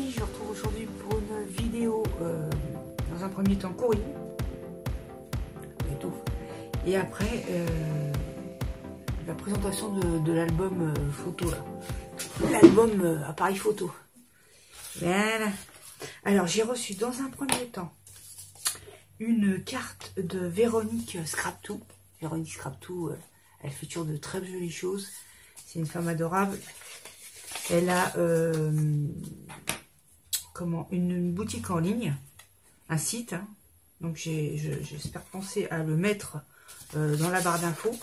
amis, je vous retrouve aujourd'hui pour une vidéo dans un premier temps courrier et tout, et après la présentation de l'album photo là, l'album appareil photo. Voilà. Alors j'ai reçu dans un premier temps une carte de Véronique Scraptou. Véronique Scraptou, elle fait toujours de très jolies choses. C'est une femme adorable. Elle a une boutique en ligne, un site. Hein. Donc j'espère penser à le mettre dans la barre d'infos.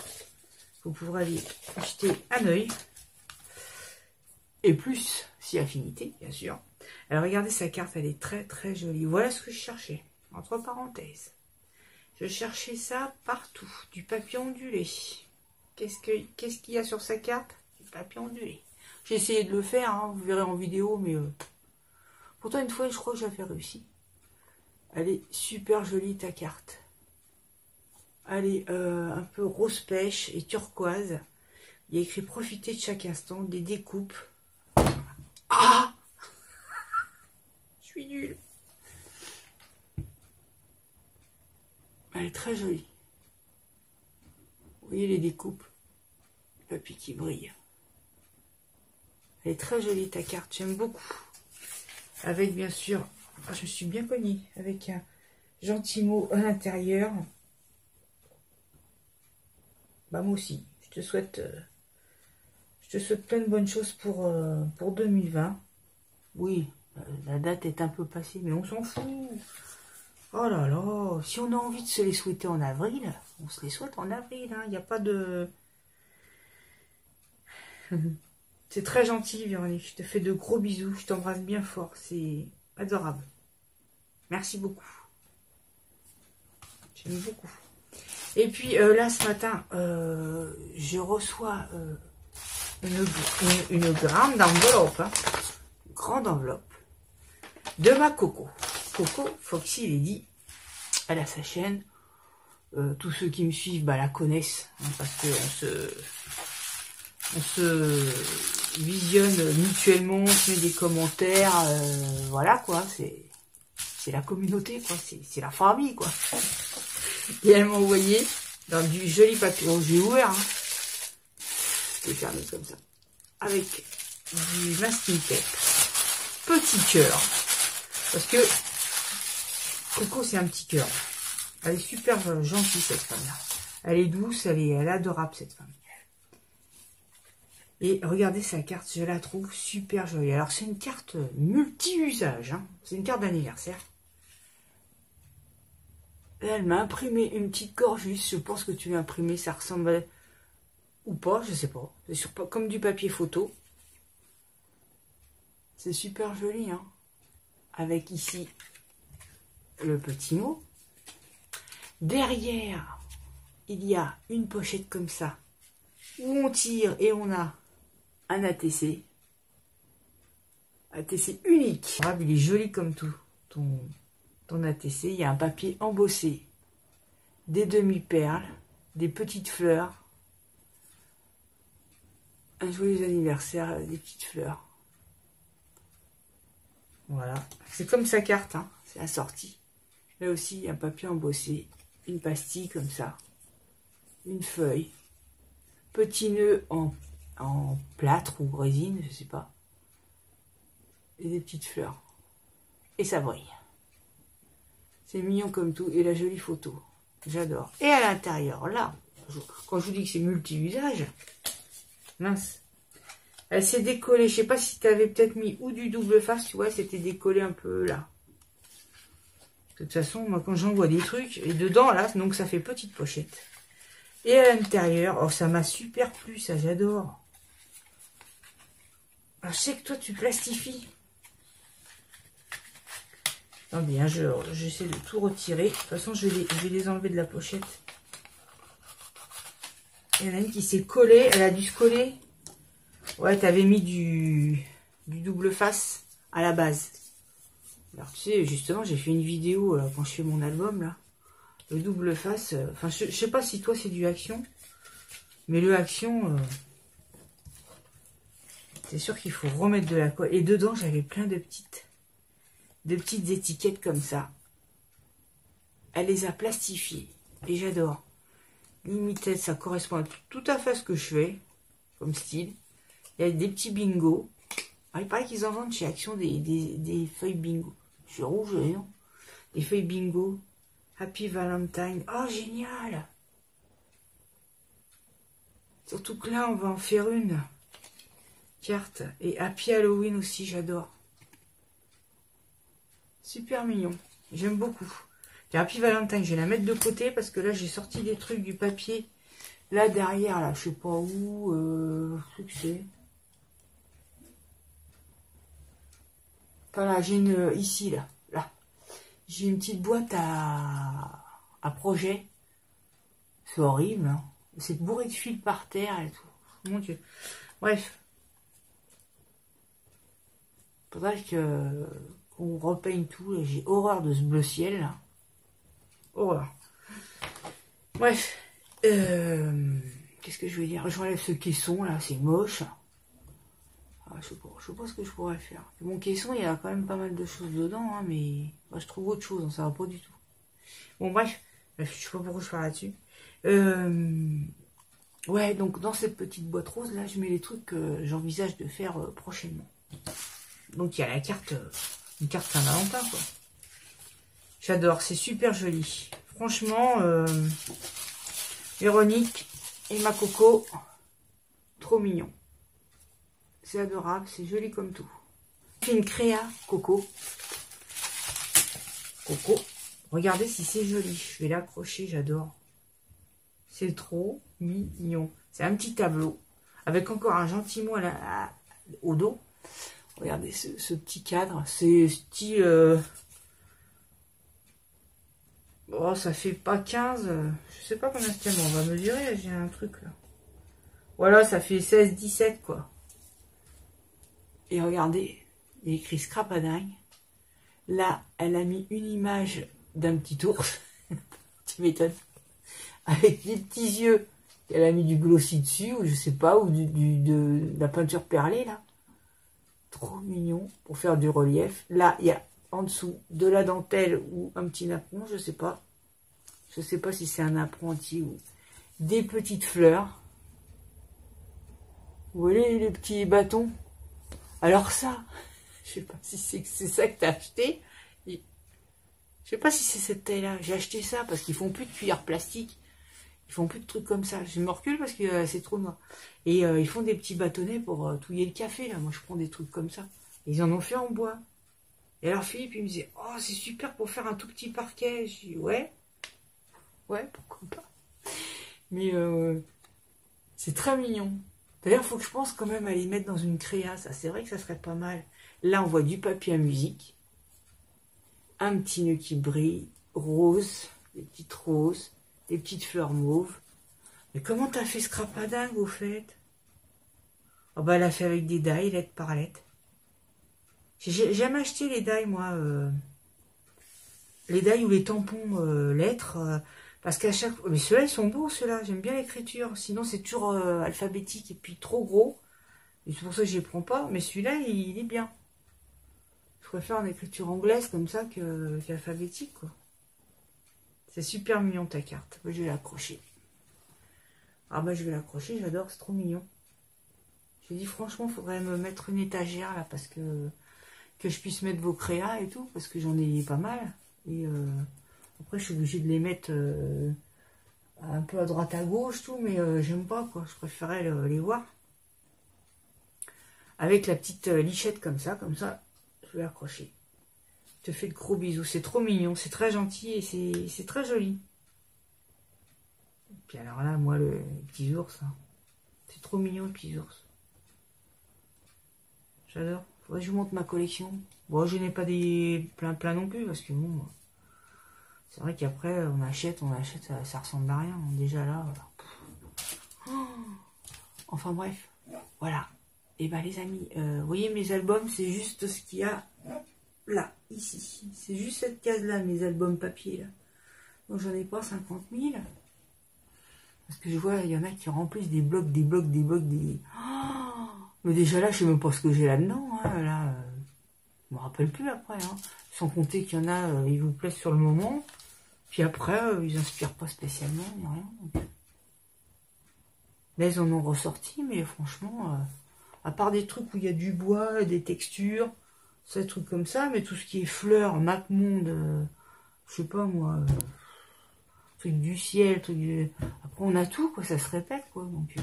Vous pourrez aller jeter un œil. Et plus, si affinité, bien sûr. Alors regardez sa carte, elle est très jolie. Voilà ce que je cherchais, entre parenthèses. Je cherchais ça partout, du papier ondulé. Qu'est-ce qu'il y a sur sa carte? Du papier ondulé. J'ai essayé de le faire, hein, vous verrez en vidéo, mais pourtant une fois je crois que j'avais réussi. Elle est super jolie ta carte. Elle est un peu rose pêche et turquoise. Il y a écrit profiter de chaque instant, des découpes. Ah, je suis nulle. Elle est très jolie. Vous voyez les découpes, le papier qui brille. Elle est très jolie ta carte, j'aime beaucoup. Avec bien sûr, je me suis bien cognée, avec un gentil mot à l'intérieur. Bah moi aussi, je te souhaite plein de bonnes choses pour 2020. Oui, la date est un peu passée, mais on s'en fout. Oh là là, si on a envie de se les souhaiter en avril, on se les souhaite en avril. Il n'y a pas de... C'est très gentil, Véronique. Je te fais de gros bisous. Je t'embrasse bien fort. C'est adorable. Merci beaucoup. J'aime beaucoup. Et puis là, ce matin, je reçois une grande enveloppe. Hein, grande enveloppe de ma Coco. Coco Foxy Lady. Elle a sa chaîne. Tous ceux qui me suivent la connaissent. Hein, parce qu'on se visionne mutuellement, on se met des commentaires, voilà quoi, c'est la communauté quoi, c'est la famille quoi. Et elle m'a envoyé dans du joli papier, oh, j'ai ouvert, hein. Je vais fermer comme ça, avec du masking tape, petit cœur, parce que Coco c'est un petit cœur, elle est super gentille cette femme là, elle est douce, elle est adorable cette femme. Et regardez sa carte, je la trouve super jolie. Alors c'est une carte multi-usage, hein. C'est une carte d'anniversaire. Elle m'a imprimé une petite gorgis, je pense que tu l'as imprimé, ça ressemble ou pas, je sais pas. C'est comme du papier photo. C'est super joli, hein. Avec ici le petit mot. Derrière, il y a une pochette comme ça, où on tire et on a un ATC. ATC unique. Il est joli comme tout. Ton ATC. Il y a un papier embossé. Des demi-perles. Des petites fleurs. Un joyeux anniversaire. Des petites fleurs. Voilà. C'est comme sa carte. Hein. C'est assorti. Là aussi, il y a un papier embossé. Une pastille comme ça. Une feuille. Petit nœud en plâtre ou résine, je sais pas. Et des petites fleurs. Et ça brille. C'est mignon comme tout. Et la jolie photo. J'adore. Et à l'intérieur, là, quand je vous dis que c'est multi-usage, mince. Elle s'est décollée. Je sais pas si tu avais peut-être mis ou du double face, tu vois, c'était décollé un peu là. De toute façon, moi quand j'envoie des trucs, et dedans, là, donc ça fait petite pochette. Et à l'intérieur, oh ça m'a super plu, ça j'adore. Alors, je sais que toi tu plastifies. Attendez, hein, j'essaie de tout retirer. De toute façon, je vais les enlever de la pochette. Il y en a une qui s'est collée, elle a dû se coller. Ouais, t'avais mis du double face à la base. Alors tu sais, justement, j'ai fait une vidéo là, quand je fais mon album là. Le double face, enfin je sais pas si toi c'est du action, mais le action, c'est sûr qu'il faut remettre de la colle. Et dedans j'avais plein de petites de petites étiquettes comme ça. Elle les a plastifiées. Et j'adore. Limited, ça correspond à tout à fait à ce que je fais. Comme style. Il y a des petits bingos. Alors, il paraît qu'ils en vendent chez Action des feuilles bingo. Je suis rouge, non? Des feuilles bingo. Happy Valentine. Oh, génial! Surtout que là, on va en faire une carte. Et Happy Halloween aussi, j'adore. Super mignon. J'aime beaucoup. Puis Happy Valentine, je vais la mettre de côté parce que là, j'ai sorti des trucs du papier. Là, derrière, là, je sais pas où. C'est. Voilà, j'ai une... Ici, là. Là. J'ai une petite boîte à projet. C'est horrible, hein. C'est bourré de fils par terre et tout. Mon Dieu. Bref. Faudrait qu'on repeigne tout. J'ai horreur de ce bleu ciel, là. Horreur. Bref. Qu'est-ce que je vais dire? J'enlève ce caisson, là. C'est moche. Ah, je sais pas ce que je pourrais faire. Mon caisson, il y a quand même pas mal de choses dedans, hein, mais moi, je trouve autre chose. Hein, ça va pas du tout. Bon, bref. Je sais pas pourquoi je parle là-dessus. Ouais, donc dans cette petite boîte rose, là, je mets les trucs que j'envisage de faire prochainement. Donc il y a la carte, une carte Saint-Valentin, quoi. J'adore, c'est super joli. Franchement, Véronique et ma Coco, trop mignon. C'est adorable, c'est joli comme tout. J'ai une créa Coco. Coco, regardez si c'est joli. Je vais l'accrocher, j'adore. C'est trop mignon. C'est un petit tableau avec encore un gentil mot au dos. Regardez ce petit cadre. C'est style... Oh, ça fait pas 15. Je sais pas combien c'est. On va mesurer. J'ai un truc là. Voilà, ça fait 16, 17 quoi. Et regardez, il y a écrit Scrapadingue. Là, elle a mis une image d'un petit ours. Tu m'étonnes. Avec des petits yeux. Elle a mis du glossy dessus, ou je sais pas, ou de la peinture perlée, là. Trop mignon, pour faire du relief. Là, il y a en dessous de la dentelle ou un petit napperon, je sais pas. Je sais pas si c'est un apprenti ou des petites fleurs. Vous voyez les petits bâtons? Alors ça, je sais pas si c'est ça que tu as acheté. Je sais pas si c'est cette taille-là. J'ai acheté ça parce qu'ils font plus de cuillères plastiques. Ils font plus de trucs comme ça. Je me recule parce que c'est trop noir. Et ils font des petits bâtonnets pour touiller le café, là. Moi, je prends des trucs comme ça. Ils en ont fait en bois. Et alors, Philippe, il me disait, oh, c'est super pour faire un tout petit parquet. Je dis, ouais. Ouais, pourquoi pas. Mais c'est très mignon. D'ailleurs, il faut que je pense quand même à les mettre dans une créa. Ça, c'est vrai que ça serait pas mal. Là, on voit du papier à musique. Un petit nœud qui brille. Rose. Des petites roses. Des petites fleurs mauves. Mais comment t'as fait Scrapadingue au fait? Oh bah elle a fait avec des die, lettre par lettre. J'ai jamais acheté les die moi. Les die ou les tampons lettres. Parce qu'à chaque fois... Mais ceux-là ils sont beaux ceux-là. J'aime bien l'écriture. Sinon c'est toujours alphabétique et puis trop gros. Et c'est pour ça que je les prends pas. Mais celui-là il est bien. Je préfère en écriture anglaise comme ça qu'alphabétique quoi. C'est super mignon ta carte. Je vais l'accrocher. Ah bah je vais l'accrocher, j'adore, c'est trop mignon. J'ai dit franchement, il faudrait me mettre une étagère là parce que je puisse mettre vos créas et tout, parce que j'en ai pas mal. Et après je suis obligée de les mettre un peu à droite à gauche tout, mais j'aime pas quoi, je préférais les voir. Avec la petite lichette comme ça, je vais l'accrocher. Je te fais de gros bisous, c'est trop mignon, c'est très gentil et c'est très joli. Puis alors là, moi, les petits ours, hein. C'est trop mignon, les petits ours. J'adore. Faudrait que je vous montre ma collection. Bon, je n'ai pas des plein non plus, parce que bon, c'est vrai qu'après, on achète, ça ressemble à rien. Déjà là, voilà. Enfin bref, voilà. Et ben les amis, vous voyez mes albums, c'est juste ce qu'il y a là, ici. C'est juste cette case-là, mes albums papier, là. Donc j'en ai pas 50 000. Parce que je vois, il y en a qui remplissent des blocs. Oh, mais déjà là, je sais même pas ce que j'ai là-dedans. Hein, là, me rappelle plus après, hein. Sans compter qu'il y en a, ils vous plaisent sur le moment. Puis après, ils inspirent pas spécialement, ni rien. Donc. Là, ils en ont ressorti, mais franchement, à part des trucs où il y a du bois, des textures, ces trucs comme ça, mais tout ce qui est fleurs, MapMonde, je sais pas moi, truc du ciel, truc du... Après, on a tout, quoi, ça se répète, quoi. Donc,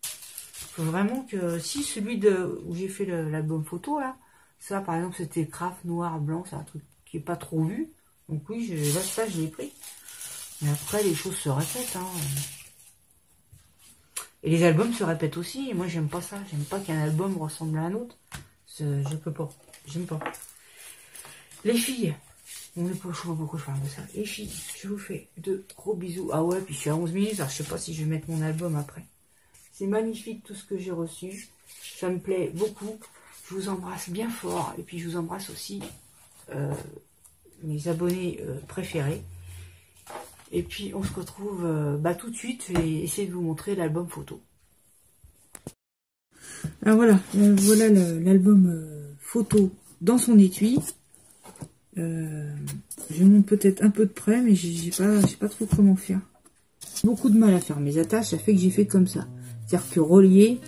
faut vraiment que... Si celui où j'ai fait l'album photo, là, ça, par exemple, c'était craft noir, blanc, c'est un truc qui est pas trop vu. Donc oui, là, ça, je l'ai pris. Mais après, les choses se répètent, hein. Et les albums se répètent aussi. Et moi, j'aime pas ça. J'aime pas qu'un album ressemble à un autre. Je peux pas. J'aime pas. Les filles. On est pas, je sais pas pourquoi je parle de ça. Les filles, je vous fais de gros bisous. Ah ouais, puis je suis à 11 minutes. Alors, je sais pas si je vais mettre mon album après. C'est magnifique tout ce que j'ai reçu. Ça me plaît beaucoup. Je vous embrasse bien fort. Et puis, je vous embrasse aussi mes abonnés préférés. Et puis, on se retrouve tout de suite. Je vais essayer de vous montrer l'album photo. Alors voilà, voilà l'album photo dans son étui. Je monte peut-être un peu de près, mais je sais pas trop comment faire. Beaucoup de mal à faire mes attaches, ça fait que j'ai fait comme ça. C'est-à-dire que relier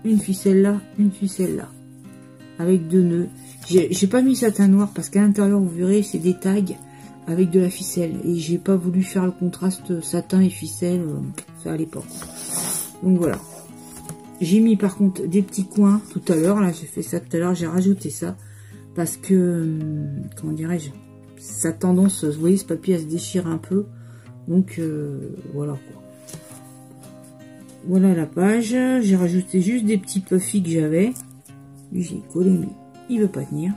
une ficelle là, avec 2 nœuds. J'ai pas mis satin noir parce qu'à l'intérieur, vous verrez, c'est des tags avec de la ficelle. Et j'ai pas voulu faire le contraste satin et ficelle, ça allait pas. Donc voilà. J'ai mis par contre des petits coins tout à l'heure. Là, j'ai fait ça tout à l'heure, j'ai rajouté ça. Parce que, comment dirais-je, ça a tendance, vous voyez, ce papier à se déchirer un peu. Donc, voilà quoi. Voilà la page. J'ai rajouté juste des petits puffy que j'avais. J'ai collé, mais il veut pas tenir.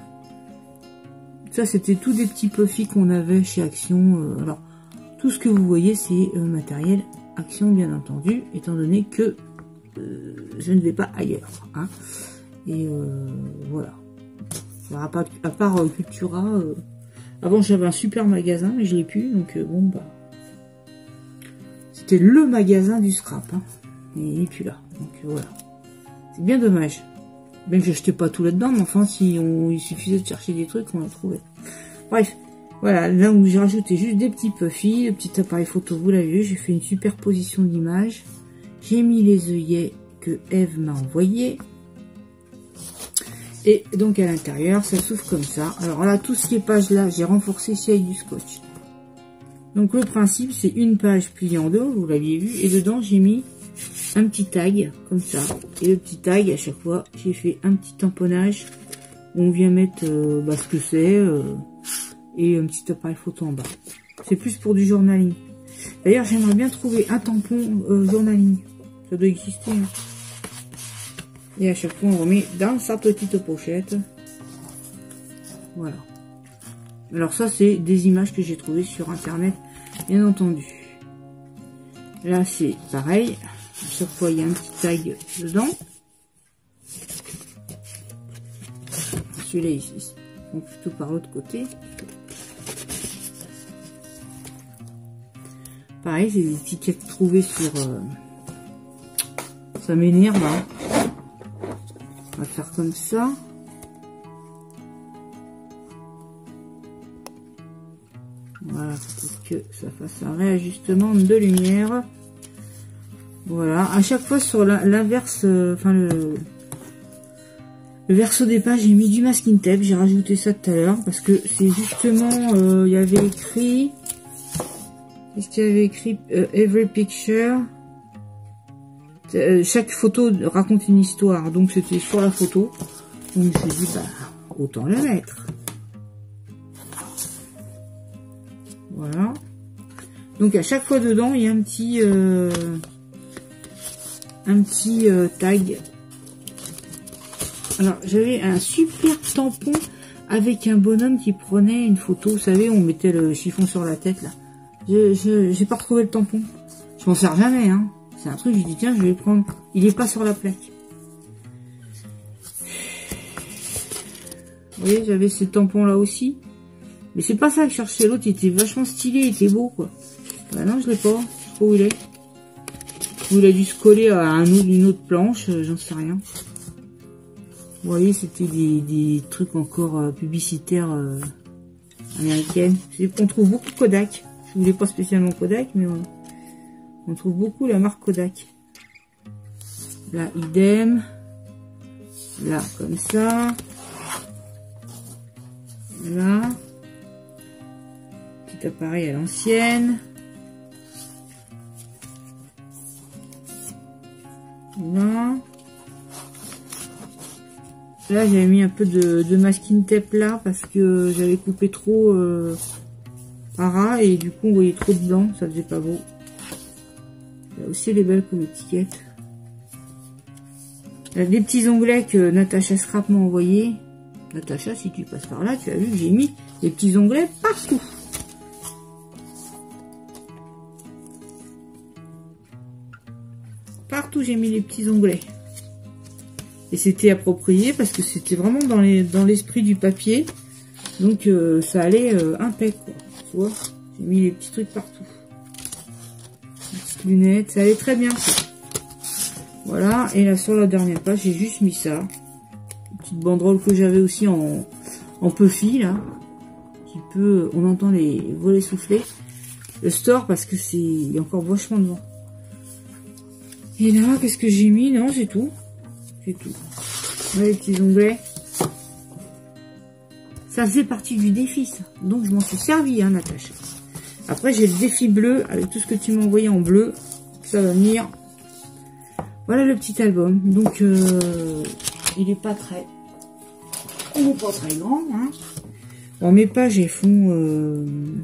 Ça, c'était tous des petits puffy qu'on avait chez Action. Alors, tout ce que vous voyez, c'est matériel Action, bien entendu, étant donné que je ne vais pas ailleurs. Hein. Et voilà. Alors, à part Cultura, avant j'avais un super magasin, mais je l'ai plus, donc bon, bah. C'était le magasin du scrap, hein. Et il n'est plus là. Donc voilà. C'est bien dommage. Bien que j'achetais pas tout là-dedans, mais enfin, il suffisait de chercher des trucs, on les trouvait. Bref, voilà, là où j'ai rajouté juste des petits puffy, le petit appareil photo, vous l'avez vu, j'ai fait une superposition d'images. J'ai mis les œillets que Eve m'a envoyés. Et donc à l'intérieur, ça s'ouvre comme ça. Alors là, tout ce qui est page là, j'ai renforcé ici avec du scotch. Donc le principe, c'est une page pliée en deux, vous l'aviez vu. Et dedans, j'ai mis un petit tag, comme ça. Et le petit tag, à chaque fois, j'ai fait un petit tamponnage. Où on vient mettre ce que c'est. Et un petit appareil photo en bas. C'est plus pour du journaling. D'ailleurs, j'aimerais bien trouver un tampon journaling. Ça doit exister. Hein. Et à chaque fois, on remet dans sa petite pochette. Voilà. Alors ça, c'est des images que j'ai trouvées sur Internet, bien entendu. Là, c'est pareil. À chaque fois, il y a un petit tag dedans. Celui-là, ici. Donc, plutôt par l'autre côté. Pareil, c'est des étiquettes trouvées sur... Ça m'énerve, hein. On va faire comme ça. Voilà, pour que ça fasse un réajustement de lumière. Voilà, à chaque fois sur l'inverse, enfin le verso des pages, j'ai mis du masking tape. J'ai rajouté ça tout à l'heure parce que c'est justement, il y avait écrit, qu'est-ce qu'il y avait écrit, every picture. Chaque photo raconte une histoire, donc c'était sur la photo. Donc je me suis dit, bah, autant le mettre. Voilà. Donc à chaque fois dedans, il y a un petit tag. Alors j'avais un super tampon avec un bonhomme qui prenait une photo. Vous savez, on mettait le chiffon sur la tête là. J'ai pas retrouvé le tampon. Je m'en sers jamais, hein. C'est un truc, je dis tiens, je vais le prendre. Il est pas sur la plaque. Vous voyez, j'avais ce tampon là aussi. Mais c'est pas ça que je cherchais. L'autre, il était vachement stylé, il était beau, quoi. Bah non, je l'ai pas. Je sais pas où il est. Ou il a dû se coller à une autre planche, j'en sais rien. Vous voyez, c'était des trucs encore publicitaires américaines. On trouve beaucoup de Kodak. Je voulais pas spécialement Kodak, mais on trouve beaucoup la marque Kodak. Là, idem. Là, comme ça. Là. Petit appareil à l'ancienne. Là. Là, j'avais mis un peu de masking tape là parce que j'avais coupé trop à ras et du coup on voyait trop de blanc, ça faisait pas beau. Là aussi elle est belle comme étiquette. Là, des petits onglets que Natacha Scrap m'a envoyé. Natacha, si tu passes par là, tu as vu que j'ai mis des petits onglets partout. Partout j'ai mis les petits onglets. Et c'était approprié parce que c'était vraiment dans l'esprit du papier. Donc ça allait impec quoi. Tu vois, j'ai mis les petits trucs partout. Les petites lunettes, ça allait très bien. Voilà, et là sur la dernière page, j'ai juste mis ça. Une petite banderole que j'avais aussi en puffy là. Qui peut, on entend les volets souffler. Le store parce que c'est, il y a encore vachement de vent. Et là, qu'est-ce que j'ai mis? Non, c'est tout. C'est tout. Voilà les petits onglets. Ça faisait partie du défi, ça. Donc, je m'en suis servi, hein, Natacha. Après, j'ai le défi bleu, avec tout ce que tu m'as envoyé en bleu. Ça va venir. Voilà le petit album. Donc, il est pas très... Il est pas très grand, hein. Bon, mes pages, elles font... de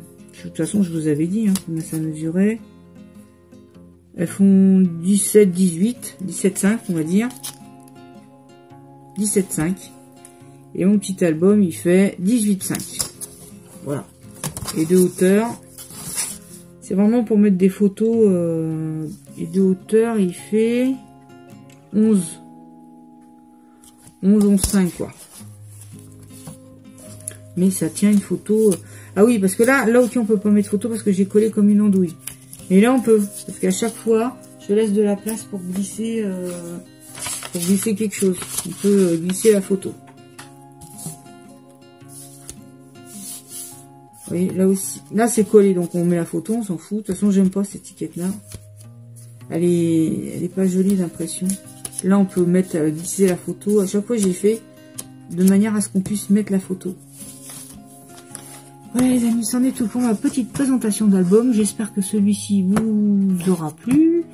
toute façon, je vous avais dit, hein, combien ça mesurait. Elles font 17, 18, 17,5, on va dire. 17,5. Et mon petit album, il fait 18,5. Voilà. Et de hauteur, c'est vraiment pour mettre des photos. Et de hauteur, il fait 11. 11,5 quoi. Mais ça tient une photo. Ah oui, parce que là, ok, on peut pas mettre photo parce que j'ai collé comme une andouille. Mais là, on peut. Parce qu'à chaque fois, je laisse de la place pour glisser quelque chose. On peut glisser la photo. Vous voyez, là aussi. Là, c'est collé, donc on met la photo, on s'en fout. De toute façon, j'aime pas cette étiquette-là. Elle est pas jolie d'impression. Là, on peut mettre, glisser la photo. À chaque fois, j'ai fait de manière à ce qu'on puisse mettre la photo. Voilà les amis, c'en est tout pour ma petite présentation d'album. J'espère que celui-ci vous aura plu.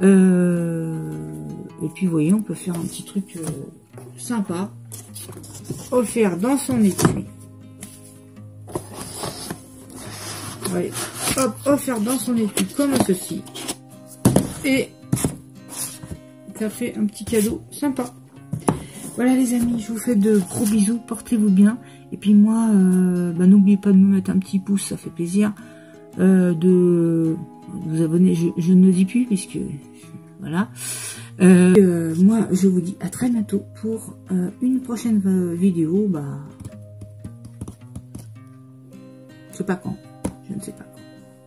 Et puis vous voyez, on peut faire un petit truc sympa. Offert dans son étui. Allez, hop, offert dans son étui comme ceci. Et ça fait un petit cadeau sympa. Voilà les amis, je vous fais de gros bisous, portez-vous bien. Et puis moi, n'oubliez pas de me mettre un petit pouce, ça fait plaisir. De vous abonner, je ne le dis plus, puisque voilà. Moi, je vous dis à très bientôt pour une prochaine vidéo. Je sais pas quand, je ne sais pas quand.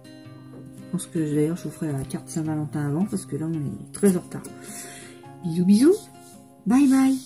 Je pense que d'ailleurs, je vous ferai la carte Saint-Valentin avant, parce que là, on est très en retard. Bisous, bisous, bye bye.